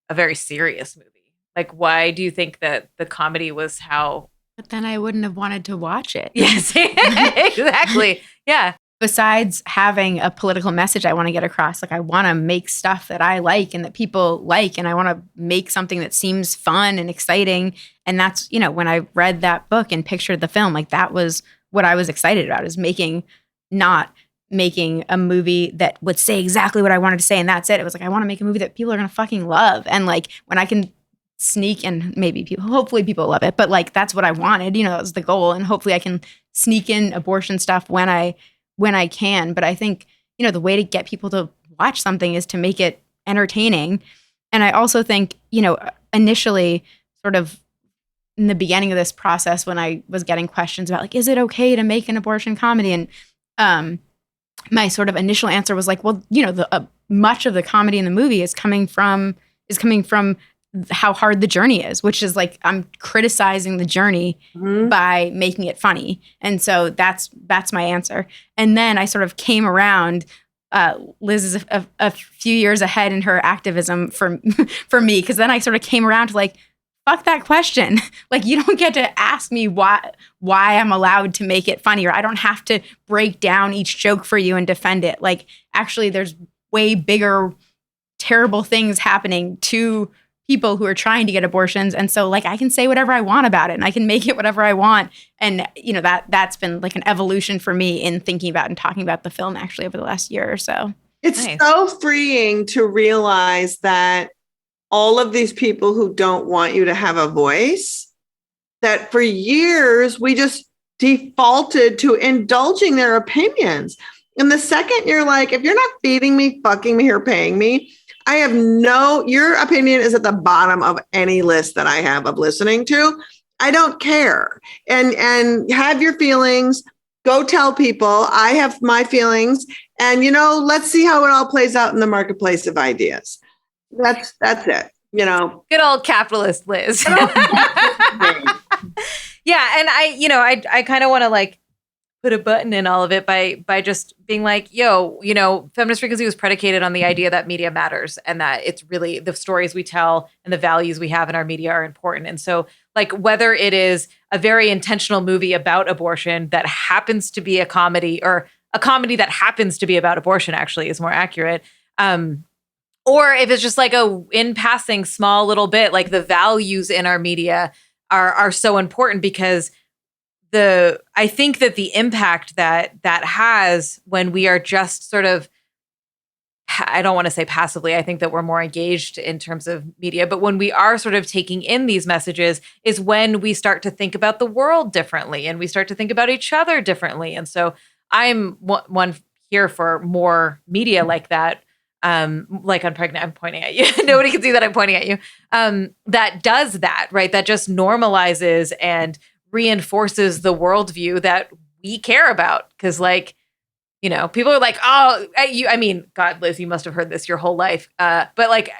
a very serious movie. Like, why do you think that the comedy was how? But then I wouldn't have wanted to watch it. Yes, exactly. Yeah. Besides having a political message I want to get across, like I want to make stuff that I like and that people like, and I want to make something that seems fun and exciting. And that's, you know, when I read that book and pictured the film, like that was what I was excited about, is not making a movie that would say exactly what I wanted to say and that's it. It was like, I want to make a movie that people are going to fucking love. And like when I can sneak, and hopefully people love it, but like that's what I wanted, you know, that was the goal. And hopefully I can sneak in abortion stuff when I can. But I think, you know, the way to get people to watch something is to make it entertaining. And I also think, you know, initially sort of in the beginning of this process, when I was getting questions about like, is it okay to make an abortion comedy? And my sort of initial answer was like, well, you know, the much of the comedy in the movie is coming from how hard the journey is, which is like, I'm criticizing the journey by making it funny. And so that's my answer. And then I sort of came around. Liz is a few years ahead in her activism for me, because then I sort of came around to like, fuck that question. Like, you don't get to ask me why I'm allowed to make it funny, or I don't have to break down each joke for you and defend it. Like, actually, there's way bigger, terrible things happening to people who are trying to get abortions. And so like, I can say whatever I want about it and I can make it whatever I want. And, you know, that's been like an evolution for me in thinking about and talking about the film actually over the last year or so. It's so freeing to realize that all of these people who don't want you to have a voice, that for years we just defaulted to indulging their opinions. And the second you're like, if you're not feeding me, fucking me, or paying me, your opinion is at the bottom of any list that I have of listening to. I don't care. And have your feelings, go tell people I have my feelings, and, you know, let's see how it all plays out in the marketplace of ideas. That's it. Good old capitalist Liz. Yeah, and I kind of want to like put a button in all of it by just being like, yo, feminist frequency was predicated on the idea that media matters and that it's really the stories we tell and the values we have in our media are important. And so like whether it is a very intentional movie about abortion that happens to be a comedy, or a comedy that happens to be about abortion actually is more accurate. Or if it's just like a in passing small little bit, like the values in our media are so important because I think that the impact that has when we are just sort of, I don't want to say passively, I think that we're more engaged in terms of media, but when we are sort of taking in these messages is when we start to think about the world differently and we start to think about each other differently. And so I'm one here for more media like that. Like Unpregnant, I'm pointing at you. Nobody can see that I'm pointing at you. That does that, right? That just normalizes and reinforces the worldview that we care about. Because, like, people are like, oh, I mean, God, Liz, you must have heard this your whole life. But like,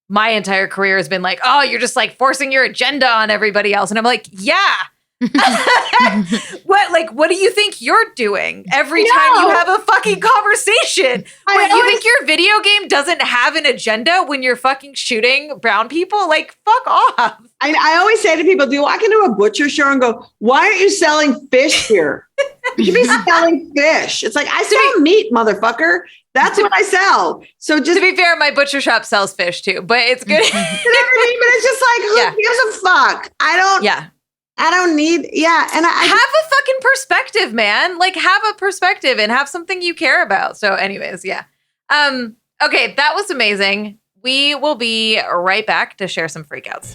my entire career has been like, oh, you're just like forcing your agenda on everybody else. And I'm like, yeah. What do you think you're doing every time you have a fucking conversation? You think your video game doesn't have an agenda when you're fucking shooting brown people? Like, fuck off. I always say to people, do you walk into a butcher store and go, why aren't you selling fish here? You should be selling fish. It's like, I sell meat, motherfucker. That's what I sell. So just to be fair, my butcher shop sells fish too, but it's good. But it's just like, who gives a fuck? I don't need, and I have a fucking perspective, man. Like, have a perspective and have something you care about. So anyways, yeah. Okay, that was amazing. We will be right back to share some freakouts.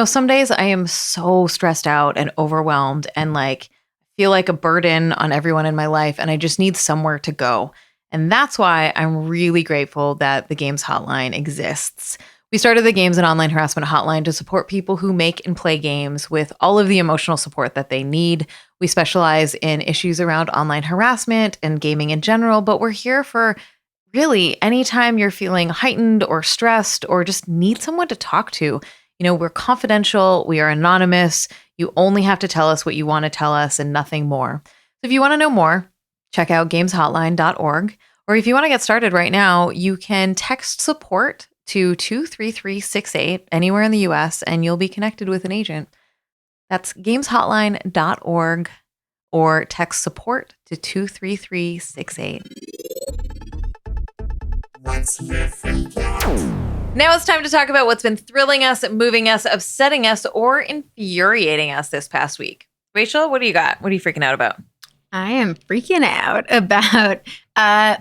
Some days I am so stressed out and overwhelmed and like feel like a burden on everyone in my life, and I just need somewhere to go. And that's why I'm really grateful that the Games Hotline exists. We started the Games and Online Harassment Hotline to support people who make and play games with all of the emotional support that they need. We specialize in issues around online harassment and gaming in general, but we're here for really anytime you're feeling heightened or stressed or just need someone to talk to. We're confidential, we are anonymous. You only have to tell us what you want to tell us and nothing more. So if you want to know more, check out gameshotline.org. Or if you want to get started right now, you can text support to 23368 anywhere in the US and you'll be connected with an agent. That's gameshotline.org or text support to 23368. What's your freak out? Now it's time to talk about what's been thrilling us, moving us, upsetting us, or infuriating us this past week. Rachel, what do you got? What are you freaking out about? I am freaking out about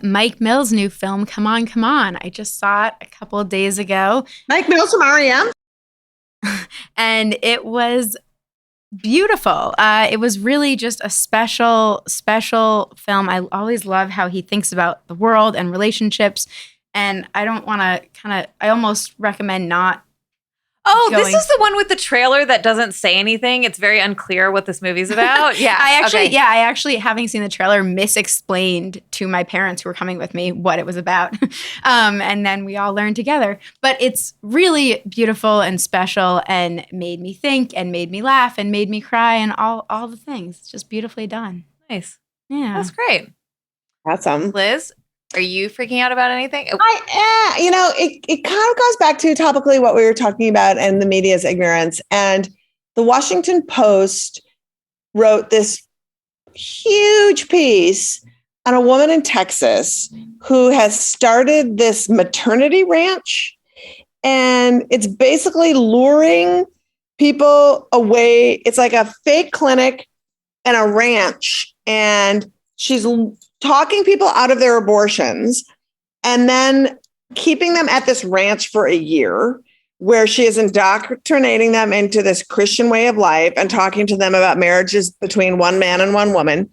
Mike Mills' new film, Come On, Come On. I just saw it a couple of days ago. Mike Mills from REM. And it was beautiful. It was really just a special film. I always love how he thinks about the world and relationships. And I don't want to I almost recommend not. Oh, this is the one with the trailer that doesn't say anything. It's very unclear what this movie's about. Yeah. I actually, having seen the trailer, misexplained to my parents who were coming with me what it was about. And then we all learned together. But it's really beautiful and special and made me think and made me laugh and made me cry and all the things. It's just beautifully done. Nice. Yeah. That's great. Awesome. Liz, are you freaking out about anything? It kind of goes back to topically what we were talking about and the media's ignorance. And the Washington Post wrote this huge piece on a woman in Texas who has started this maternity ranch. And it's basically luring people away. It's like a fake clinic and a ranch. And she's talking people out of their abortions and then keeping them at this ranch for a year where she is indoctrinating them into this Christian way of life and talking to them about marriages between one man and one woman.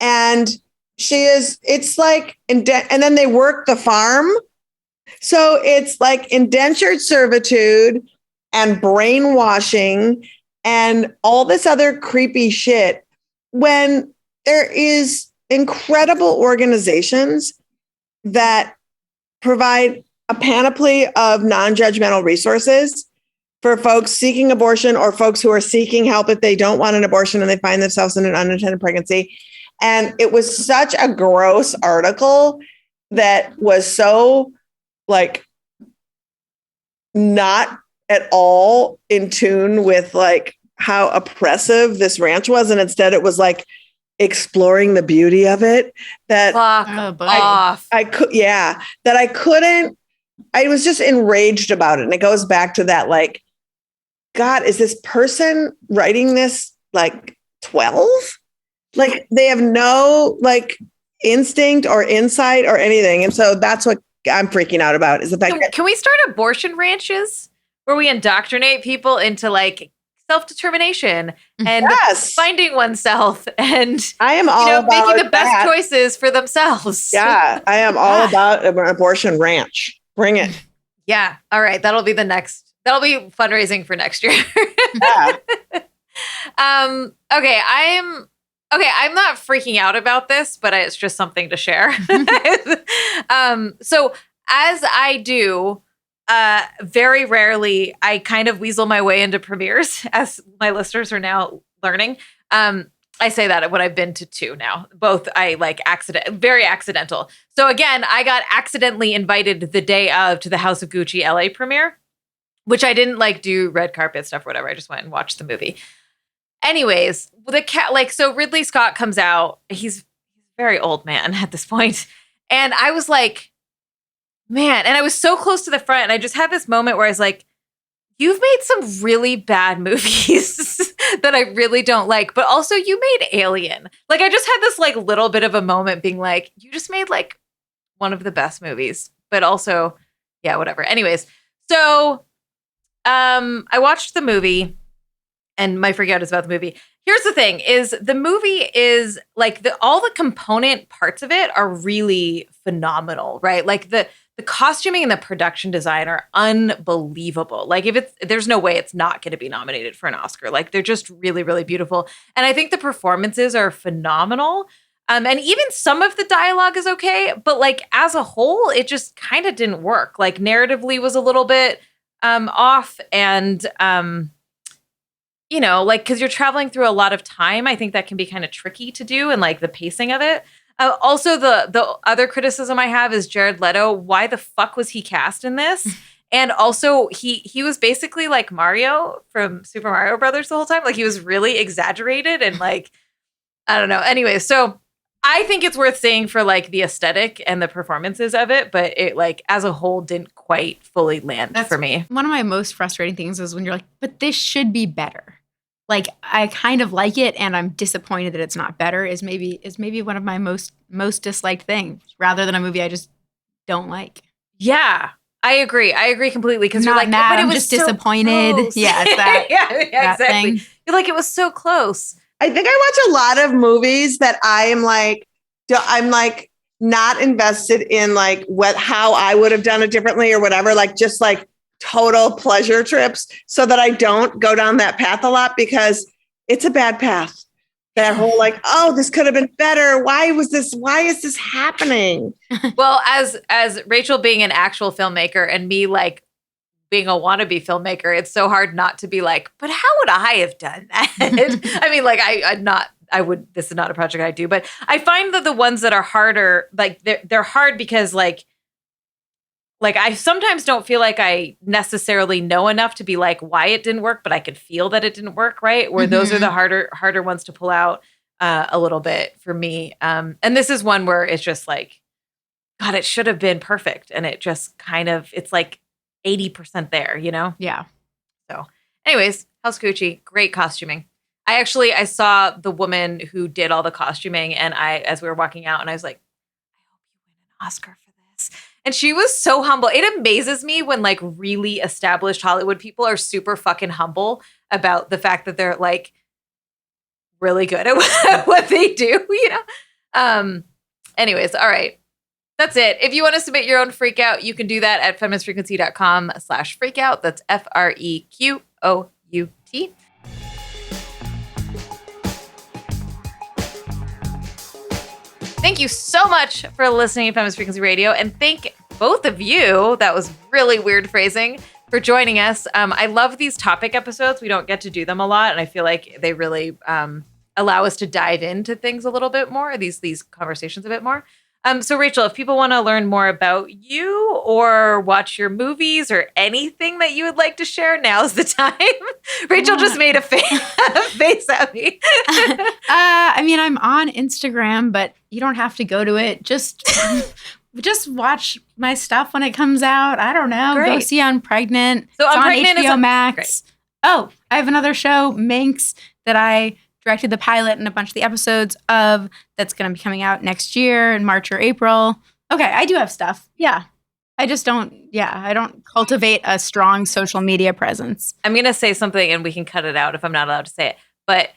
And it's like, and then they work the farm. So it's like indentured servitude and brainwashing and all this other creepy shit when there is incredible organizations that provide a panoply of non-judgmental resources for folks seeking abortion or folks who are seeking help if they don't want an abortion and they find themselves in an unintended pregnancy. And it was such a gross article that was so like not at all in tune with like how oppressive this ranch was. And instead it was like exploring the beauty of it that I was just enraged about it. And it goes back to that, like, God, is this person writing this like 12? Like they have no like instinct or insight or anything. And so that's what I'm freaking out about is the fact that can we start abortion ranches where we indoctrinate people into like self-determination and finding oneself and I am all about making the best choices for themselves. Yeah, I am all about an abortion ranch. Bring it. Yeah. All right. That'll be fundraising for next year. Yeah. Okay. I'm not freaking out about this, but it's just something to share. So as I do, very rarely, I kind of weasel my way into premieres, as my listeners are now learning. I say that when I've been to 2 now. Both I like very accidental. So again, I got accidentally invited the day of to the House of Gucci LA premiere, which I didn't like do red carpet stuff or whatever. I just went and watched the movie. Anyways, so Ridley Scott comes out. He's a very old man at this point. And I was like, man, and I was so close to the front. And I just had this moment where I was like, you've made some really bad movies that I really don't like, but also you made Alien. Like I just had this like little bit of a moment being like, you just made like one of the best movies, but also, yeah, whatever. Anyways, so I watched the movie and my freak out is about the movie. Here's the thing is the movie is like all the component parts of it are really phenomenal, right? Like the costuming and the production design are unbelievable. Like there's no way it's not going to be nominated for an Oscar. Like they're just really, really beautiful. And I think the performances are phenomenal. And even some of the dialogue is okay, but like as a whole, it just kind of didn't work. Like narratively was a little bit off and, like, because you're traveling through a lot of time, I think that can be kind of tricky to do and like the pacing of it. Also, the other criticism I have is Jared Leto. Why the fuck was he cast in this? And also, he was basically like Mario from Super Mario Brothers the whole time. Like he was really exaggerated and like, I don't know. Anyway, so I think it's worth saying for like the aesthetic and the performances of it, but it like as a whole didn't quite fully land for me. One of my most frustrating things is when you're like, but this should be better. Like I kind of like it and I'm disappointed that it's not better is maybe one of my most disliked things rather than a movie I just don't like. Yeah, I agree completely because you're like, mad, but it I'm was just so disappointed. Close. Yeah, it's that. yeah, exactly. Thing. You're like, it was so close. I think I watch a lot of movies that I'm like not invested in like how I would have done it differently or whatever, like just like total pleasure trips so that I don't go down that path a lot because it's a bad path. That whole like, oh, this could have been better. Why is this happening? Well, as Rachel being an actual filmmaker and me like being a wannabe filmmaker, it's so hard not to be like, but how would I have done that? I mean, like this is not a project I do, but I find that the ones that are harder, like they're hard because like I sometimes don't feel like I necessarily know enough to be like why it didn't work, but I could feel that it didn't work, right? Where those are the harder ones to pull out a little bit for me. And this is one where it's just like, God, it should have been perfect. And it just kind of, it's like 80% there, you know? Yeah. So anyways, House Gucci, great costuming. I saw the woman who did all the costuming and as we were walking out and I was like, I hope you win an Oscar for this. And she was so humble. It amazes me when like really established Hollywood people are super fucking humble about the fact that they're like really good at what they do, you know? Anyways, all right. That's it. If you want to submit your own freak out, you can do that at feministfrequency.com/freakout. That's FREQOUT. Thank you so much for listening to Feminist Frequency Radio, and thank both of you, that was really weird phrasing, for joining us. I love these topic episodes. We don't get to do them a lot, and I feel like they really allow us to dive into things a little bit more, these conversations a bit more. So Rachel, if people want to learn more about you or watch your movies or anything that you would like to share, now's the time. Rachel just made a face at me. I mean, I'm on Instagram, but you don't have to go to it. Just watch my stuff when it comes out. I don't know. Great. Go see Unpregnant. So it's Unpregnant on is HBO Max. Great. Oh, I have another show, Minx, that I directed the pilot and a bunch of the episodes of, that's going to be coming out next year in March or April. Okay, I do have stuff. Yeah. I don't cultivate a strong social media presence. I'm going to say something and we can cut it out if I'm not allowed to say it. But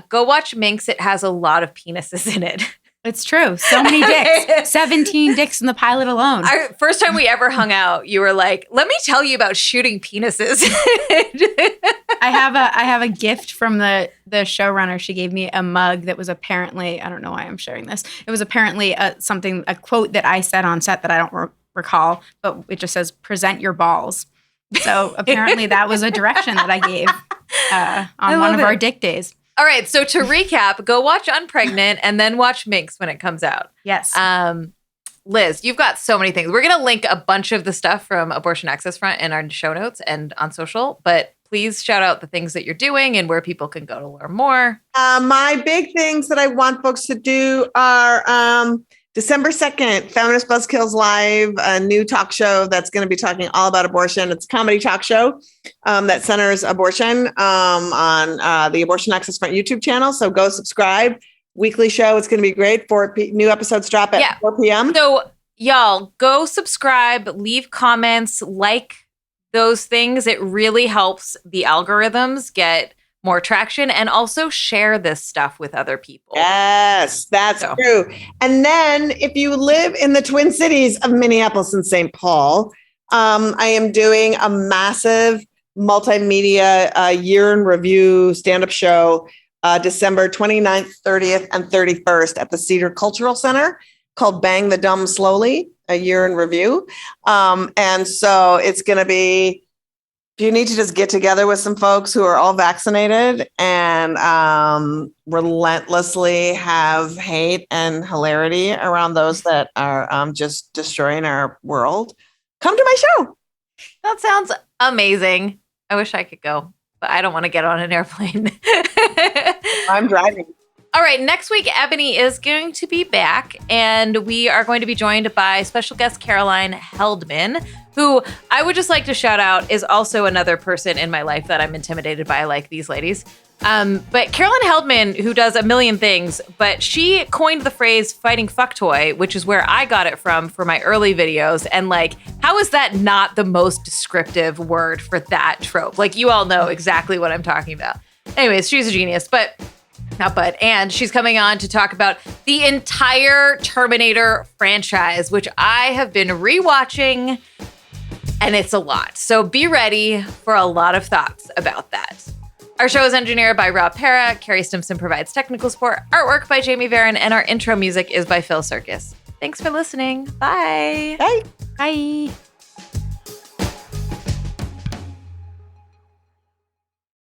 go watch Minx. It has a lot of penises in it. It's true. So many dicks. 17 dicks in the pilot alone. Our first time we ever hung out, you were like, let me tell you about shooting penises. I have a gift from the showrunner. She gave me a mug that was apparently, I don't know why I'm sharing this. It was apparently a quote that I said on set that I don't recall, but it just says, present your balls. So apparently that was a direction that I gave on one of our dick days. All right. So to recap, go watch Unpregnant and then watch Minx when it comes out. Yes. Liz, you've got so many things. We're going to link a bunch of the stuff from Abortion Access Front in our show notes and on social, but please shout out the things that you're doing and where people can go to learn more. My big things that I want folks to do are December 2nd, Feminist Buzzkills Live, a new talk show that's going to be talking all about abortion. It's a comedy talk show that centers abortion on the Abortion Access Front YouTube channel. So go subscribe. Weekly show. It's going to be great. New episodes drop at 4 p.m. So y'all go subscribe, leave comments, like those things. It really helps the algorithms get more traction, and also share this stuff with other people. Yes, that's true. And then if you live in the Twin Cities of Minneapolis and St. Paul, I am doing a massive multimedia year in review stand-up show December 29th, 30th, and 31st at the Cedar Cultural Center called Bang the Dumb Slowly, a year in review. And so it's going to be, you need to just get together with some folks who are all vaccinated and relentlessly have hate and hilarity around those that are just destroying our world. Come to my show. That sounds amazing. I wish I could go, but I don't want to get on an airplane. I'm driving. All right, next week, Ebony is going to be back, and we are going to be joined by special guest Caroline Heldman, who I would just like to shout out is also another person in my life that I'm intimidated by, like these ladies. But Caroline Heldman, who does a million things, but she coined the phrase fighting fucktoy, which is where I got it from for my early videos. And like, how is that not the most descriptive word for that trope? Like, you all know exactly what I'm talking about. Anyways, she's a genius, and she's coming on to talk about the entire Terminator franchise, which I have been rewatching, and it's a lot. So be ready for a lot of thoughts about that. Our show is engineered by Rob Para. Carrie Stimson provides technical support, artwork by Jamie Varon, and our intro music is by Phil Circus. Thanks for listening. Bye. Bye. Bye.